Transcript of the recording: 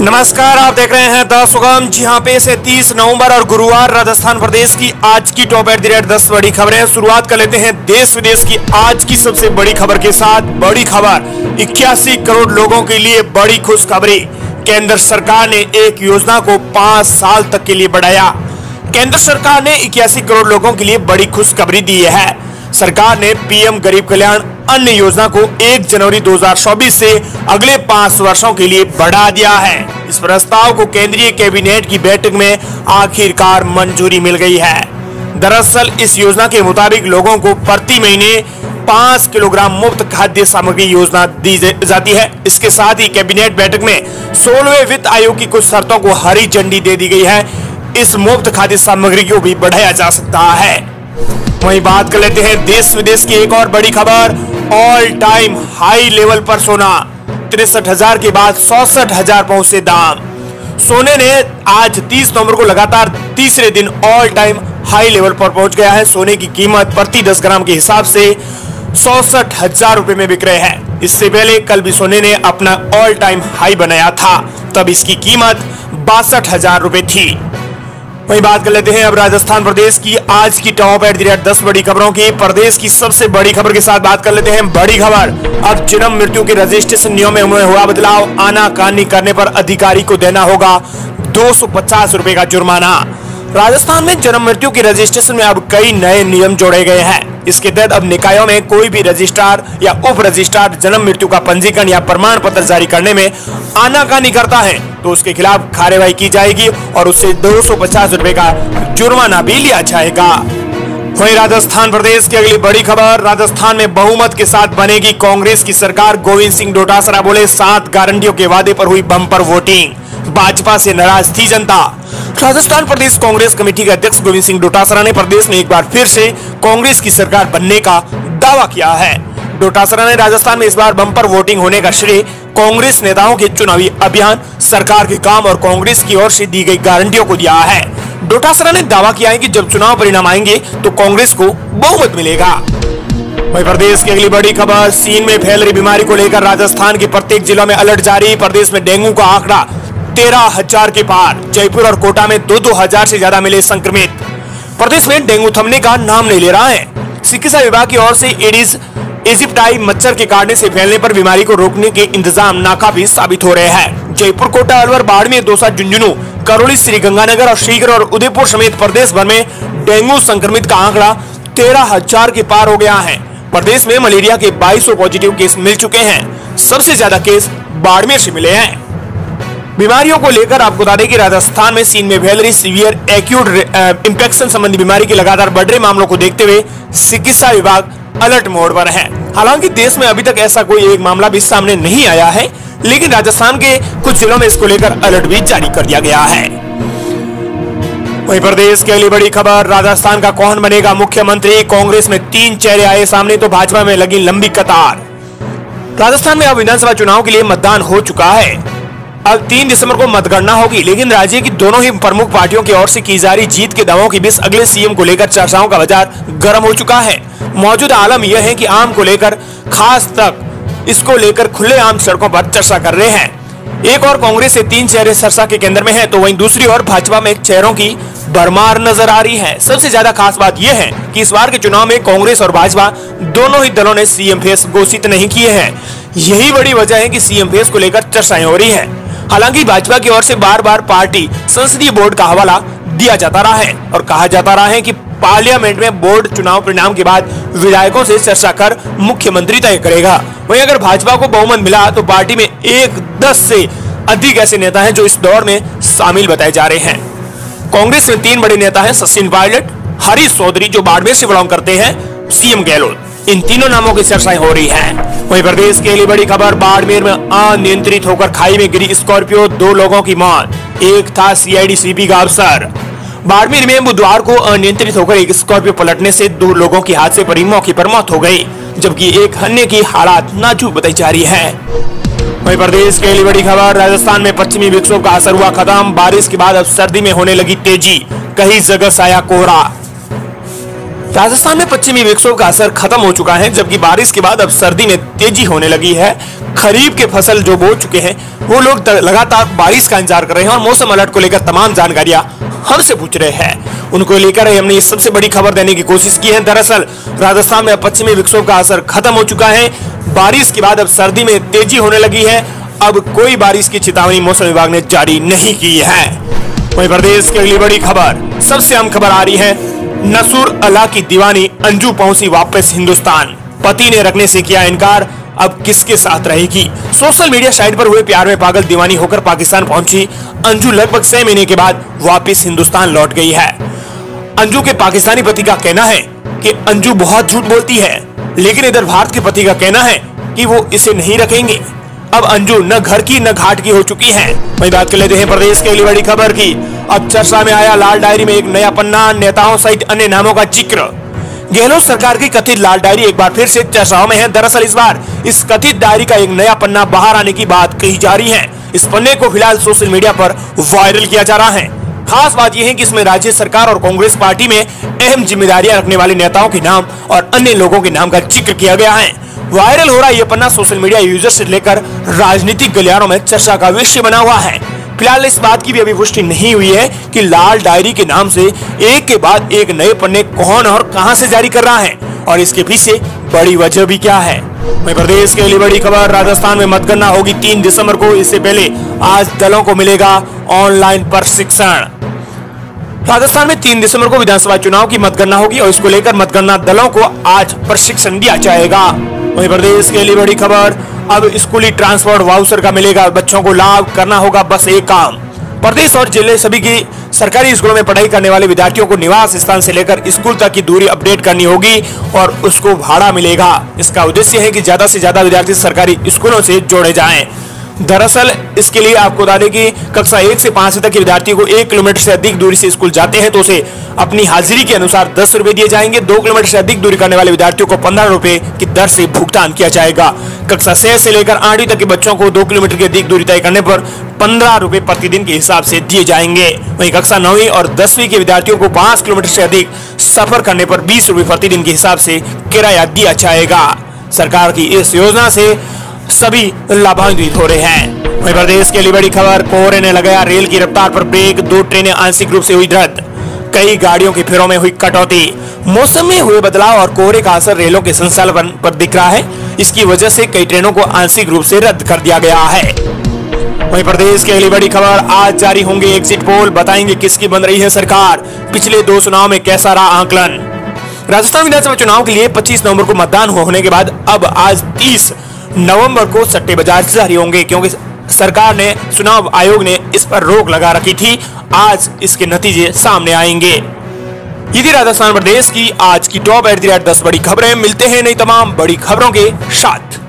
नमस्कार, आप देख रहे हैं द सुगम। जी हाँ, पे से 30 नवंबर और गुरुवार राजस्थान प्रदेश की आज की टॉप एट द रेट 10 बड़ी खबरें। शुरुआत कर लेते हैं देश विदेश की आज की सबसे बड़ी खबर के साथ। बड़ी खबर, 81 करोड़ लोगों के लिए बड़ी खुशखबरी। केंद्र सरकार ने एक योजना को 5 साल तक के लिए बढ़ाया। केंद्र सरकार ने 81 करोड़ लोगों के लिए बड़ी खुशखबरी दी है। सरकार ने पीएम गरीब कल्याण अन्न योजना को 1 जनवरी 2024 से अगले 5 वर्षों के लिए बढ़ा दिया है। इस प्रस्ताव को केंद्रीय कैबिनेट की बैठक में आखिरकार मंजूरी मिल गई है। दरअसल इस योजना के मुताबिक लोगों को प्रति महीने 5 किलोग्राम मुफ्त खाद्य सामग्री योजना दी जाती है। इसके साथ ही कैबिनेट बैठक में 16वें वित्त आयोग की कुछ शर्तों को हरी झंडी दे दी गई है। इस मुफ्त खाद्य सामग्री को भी बढ़ाया जा सकता है। वहीं बात कर लेते हैं देश विदेश की एक और बड़ी खबर। ऑल टाइम हाई लेवल पर सोना, 63,000 के बाद 64,000 पहुंचे दाम। सोने ने आज 30 नवंबर को लगातार तीसरे दिन ऑल टाइम हाई लेवल पर पहुंच गया है। सोने की कीमत प्रति 10 ग्राम के हिसाब से 64,000 रुपए में बिक रहे हैं। इससे पहले कल भी सोने ने अपना ऑल टाइम हाई बनाया था, तब इसकी कीमत 62,000 रुपए थी। वहीं बात कर लेते हैं अब राजस्थान प्रदेश की आज की टॉप एट द रेट 10 बड़ी खबरों की। प्रदेश की सबसे बड़ी खबर के साथ बात कर लेते हैं। बड़ी खबर, अब जन्म मृत्यु के रजिस्ट्रेशन नियम में हुआ बदलाव। आनाकानी करने पर अधिकारी को देना होगा 250 रुपए का जुर्माना। राजस्थान में जन्म मृत्यु के रजिस्ट्रेशन में अब कई नए नियम जोड़े गए हैं। इसके तहत अब निकायों में कोई भी रजिस्ट्रार या उप रजिस्ट्रार जन्म मृत्यु का पंजीकरण या प्रमाण पत्र जारी करने में आनाकानी करता है तो उसके खिलाफ कार्रवाई की जाएगी और उससे 250 रुपए का जुर्माना भी लिया जाएगा। वहीं राजस्थान प्रदेश की अगली बड़ी खबर, राजस्थान में बहुमत के साथ बनेगी कांग्रेस की सरकार। गोविंद सिंह डोटासरा बोले, 7 गारंटियों के वादे पर हुई बम्पर वोटिंग। भाजपा से नाराज थी जनता। राजस्थान प्रदेश कांग्रेस कमेटी के अध्यक्ष गोविंद सिंह डोटासरा ने प्रदेश में एक बार फिर से कांग्रेस की सरकार बनने का दावा किया है। डोटासरा ने राजस्थान में इस बार बम्पर वोटिंग होने का श्रेय कांग्रेस नेताओं के चुनावी अभियान, सरकार के काम और कांग्रेस की ओर से दी गई गारंटियों को दिया है। डोटासरा ने दावा किया है कि जब चुनाव परिणाम आएंगे तो कांग्रेस को बहुमत मिलेगा। वहीं प्रदेश की अगली बड़ी खबर, चीन में फैल रही बीमारी को लेकर राजस्थान के प्रत्येक जिलों में अलर्ट जारी। प्रदेश में डेंगू का आंकड़ा 13,000 के पार। जयपुर और कोटा में 2-2 हजार से ज्यादा मिले संक्रमित। प्रदेश में डेंगू थमने का नाम नहीं ले रहा है। चिकित्सा विभाग की ओर से एडिस इजिप्टाई मच्छर के काटने से फैलने पर बीमारी को रोकने के इंतजाम नाकाफी साबित हो रहे हैं। जयपुर, कोटा, अलवर, बाड़मेर, दौसा, झुंझुनू, करौली, श्रीगंगानगर और श्रीनगर और उदयपुर समेत प्रदेश भर में डेंगू संक्रमित का आंकड़ा 13,000 के पार हो गया है। प्रदेश में मलेरिया के 2200 पॉजिटिव केस मिल चुके हैं। सबसे ज्यादा केस बाड़मेर से मिले हैं। बीमारियों को लेकर आपको बता दें कि राजस्थान में चीन में फैल रही सीवियर एक्यूट इंफेक्शन संबंधी बीमारी के लगातार बढ़ रहे मामलों को देखते हुए चिकित्सा विभाग अलर्ट मोड पर है। हालांकि देश में अभी तक ऐसा कोई एक मामला भी सामने नहीं आया है, लेकिन राजस्थान के कुछ जिलों में इसको लेकर अलर्ट भी जारी कर दिया गया है। वहीं प्रदेश की अगली बड़ी खबर, राजस्थान का कौन बनेगा मुख्यमंत्री। कांग्रेस में 3 चेहरे आए सामने तो भाजपा में लगी लंबी कतार। राजस्थान में अब विधानसभा चुनाव के लिए मतदान हो चुका है। अब 3 दिसंबर को मतगणना होगी, लेकिन राज्य की दोनों ही प्रमुख पार्टियों की ओर से की जा रही जीत के दावों के बीच अगले सीएम को लेकर चर्चाओं का बाजार गर्म हो चुका है। मौजूदा आलम यह है कि आम को लेकर खास तक इसको लेकर खुलेआम सड़कों पर चर्चा कर रहे हैं। एक और कांग्रेस से 3 चेहरे चर्चा के केंद्र में है तो वहीं दूसरी ओर भाजपा में चेहरों की भरमार नजर आ रही है। सबसे ज्यादा खास बात यह है कि इस बार के चुनाव में कांग्रेस और भाजपा दोनों ही दलों ने सीएम फेस घोषित नहीं किए हैं। यही बड़ी वजह है कि सीएम फेस को लेकर चर्चाएं हो रही है। हालांकि भाजपा की ओर से बार बार पार्टी संसदीय बोर्ड का हवाला दिया जाता रहा है और कहा जाता रहा है कि पार्लियामेंट में बोर्ड चुनाव परिणाम के बाद विधायकों से चर्चा कर मुख्यमंत्री तय करेगा। वहीं अगर भाजपा को बहुमत मिला तो पार्टी में 10 से अधिक ऐसे नेता हैं जो इस दौर में शामिल बताए जा रहे हैं। कांग्रेस में 3 बड़े नेता हैं, सचिन पायलट, हरीश चौधरी जो बाड़मेर से बिलोंग करते हैं, सीएम गहलोत। इन तीनों नामों की चर्चाएं हो रही हैं। वहीं प्रदेश के लिए बड़ी खबर, बाड़मेर में अनियंत्रित होकर खाई में गिरी स्कॉर्पियो, 2 लोगों की मौत। एक था सीआईडी सीपी का अफसर। बाड़मेर में बुधवार को अनियंत्रित होकर एक स्कॉर्पियो पलटने से 2 लोगों की हादसे पर मौके पर मौत हो गई, जबकि एक अन्य की हालात नाजुक बताई जा रही है। वहीं प्रदेश के लिए बड़ी खबर, राजस्थान में पश्चिमी विक्षोभ का असर हुआ खत्म। बारिश के बाद अब सर्दी में होने लगी तेजी, कई जगह साया कोहरा। राजस्थान में पश्चिमी विक्षोभ का असर खत्म हो चुका है, जबकि बारिश के बाद अब सर्दी में तेजी होने लगी है। खरीफ के फसल जो बो चुके हैं वो लोग लगातार बारिश का इंतजार कर रहे हैं और मौसम अलर्ट को लेकर तमाम जानकारियां हमसे पूछ रहे हैं। उनको लेकर हमने इस सबसे बड़ी खबर देने की कोशिश की है। दरअसल राजस्थान में पश्चिमी विक्षोभ का असर खत्म हो चुका है। बारिश के बाद अब सर्दी में तेजी होने लगी है। अब कोई बारिश की चेतावनी मौसम विभाग ने जारी नहीं की है। वहीं प्रदेश की अगली बड़ी खबर, सबसे अहम खबर आ रही है। नसूर अल्लाह की दीवानी अंजू पहुंची वापस हिंदुस्तान, पति ने रखने से किया इनकार, अब किसके साथ रहेगी। सोशल मीडिया साइट पर हुए प्यार में पागल दीवानी होकर पाकिस्तान पहुंची अंजू लगभग 6 महीने के बाद वापस हिंदुस्तान लौट गई है। अंजू के पाकिस्तानी पति का कहना है कि अंजू बहुत झूठ बोलती है, लेकिन इधर भारत के पति का कहना है कि वो इसे नहीं रखेंगे। अब अंजू न घर की न घाट की हो चुकी है। वहीं बात कर लेते हैं प्रदेश की अगली बड़ी खबर की। अब चर्चा में आया लाल डायरी में एक नया पन्ना, नेताओं सहित अन्य नामों का जिक्र। गहलोत सरकार की कथित लाल डायरी एक बार फिर से चर्चाओं में है। दरअसल इस बार इस कथित डायरी का एक नया पन्ना बाहर आने की बात कही जा रही है। इस पन्ने को फिलहाल सोशल मीडिया पर वायरल किया जा रहा है। खास बात यह है कि इसमें राज्य सरकार और कांग्रेस पार्टी में अहम जिम्मेदारियां रखने वाले नेताओं के नाम और अन्य लोगों के नाम का जिक्र किया गया है। वायरल हो रहा यह पन्ना सोशल मीडिया यूजर से लेकर राजनीतिक गलियारों में चर्चा का विषय बना हुआ है। फिलहाल इस बात की भी अभी पुष्टि नहीं हुई है कि लाल डायरी के नाम से एक के बाद एक नए पन्ने कौन और कहां से जारी कर रहा है और इसके पीछे बड़ी वजह भी क्या है। वहीं प्रदेश के लिए बड़ी खबर, राजस्थान में मतगणना होगी 3 दिसंबर को। इससे पहले आज दलों को मिलेगा ऑनलाइन प्रशिक्षण। राजस्थान में 3 दिसंबर को विधानसभा चुनाव की मतगणना होगी और इसको लेकर मतगणना दलों को आज प्रशिक्षण दिया जाएगा। वहीं प्रदेश के लिए बड़ी खबर, अब स्कूली ट्रांसपोर्ट वाउचर का मिलेगा बच्चों को लाभ, करना होगा बस एक काम। प्रदेश और जिले सभी की सरकारी स्कूलों में पढ़ाई करने वाले विद्यार्थियों को निवास स्थान से लेकर स्कूल तक की दूरी अपडेट करनी होगी और उसको भाड़ा मिलेगा। इसका उद्देश्य है कि ज्यादा से ज्यादा विद्यार्थी सरकारी स्कूलों से जोड़े जाएं। दरअसल इसके लिए आपको बता दें कि कक्षा 1 से 5 तक के विद्यार्थियों को 1 किलोमीटर से अधिक दूरी से स्कूल जाते हैं तो उसे अपनी हाजिरी के अनुसार 10 रुपए दिए जाएंगे। 2 किलोमीटर से अधिक दूरी करने वाले विद्यार्थियों को 15 रुपए की दर से भुगतान किया जाएगा। कक्षा 6 से लेकर 8वीं तक के बच्चों को 2 किलोमीटर की अधिक दूरी तय करने पर 15 रुपए प्रतिदिन के हिसाब से दिए जाएंगे। वहीं कक्षा 9वीं और 10वीं के विद्यार्थियों को 5 किलोमीटर से अधिक सफर करने पर 20 रुपए प्रतिदिन के हिसाब से किराया दिया जाएगा। सरकार की इस योजना से सभी लाभान्वित हो रहे हैं। वहीं प्रदेश के लिए बड़ी खबर, कोहरे ने लगाया रेल की रफ्तार पर ब्रेक, 2 ट्रेनें आंशिक रूप से हुई रद्द, कई गाड़ियों के फेरों में हुई कटौती। मौसम में हुए बदलाव और कोहरे का असर रेलों के संचालन पर दिख रहा है। इसकी वजह से कई ट्रेनों को आंशिक रूप से रद्द कर दिया गया है। वहीं प्रदेश के लिए बड़ी खबर, आज जारी होंगे एग्जिट पोल, बताएंगे किसकी बन रही है सरकार, पिछले 2 चुनाव में कैसा रहा आंकलन। राजस्थान विधानसभा चुनाव के लिए 25 नवंबर को मतदान होने के बाद अब आज 30 नवंबर को सट्टे बाजार जारी होंगे, क्योंकि सरकार ने, चुनाव आयोग ने इस पर रोक लगा रखी थी। आज इसके नतीजे सामने आएंगे। ये थी राजस्थान प्रदेश की आज की टॉप 10 बड़ी खबरें। मिलते हैं नई तमाम बड़ी खबरों के साथ।